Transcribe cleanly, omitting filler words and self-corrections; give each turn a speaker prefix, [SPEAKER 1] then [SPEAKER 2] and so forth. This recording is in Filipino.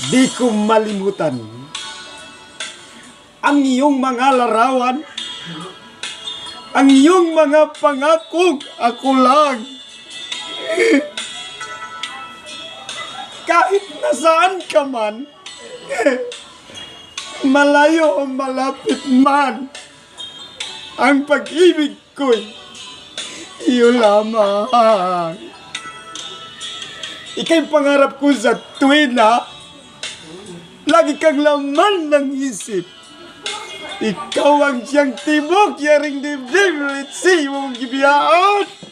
[SPEAKER 1] Di ko malimutan ang iyong mga larawan, ang iyong mga pangakong ako lang. Kahit nasaan ka man, malayo o malapit man, ang pag-ibig ko'y iyo lamang. Ika'y pangarap ko sa tuwin na lagi kang laman ng isip. Ikaw ang siyang tibok, yaring dibdib, let's see mong gibiyaan.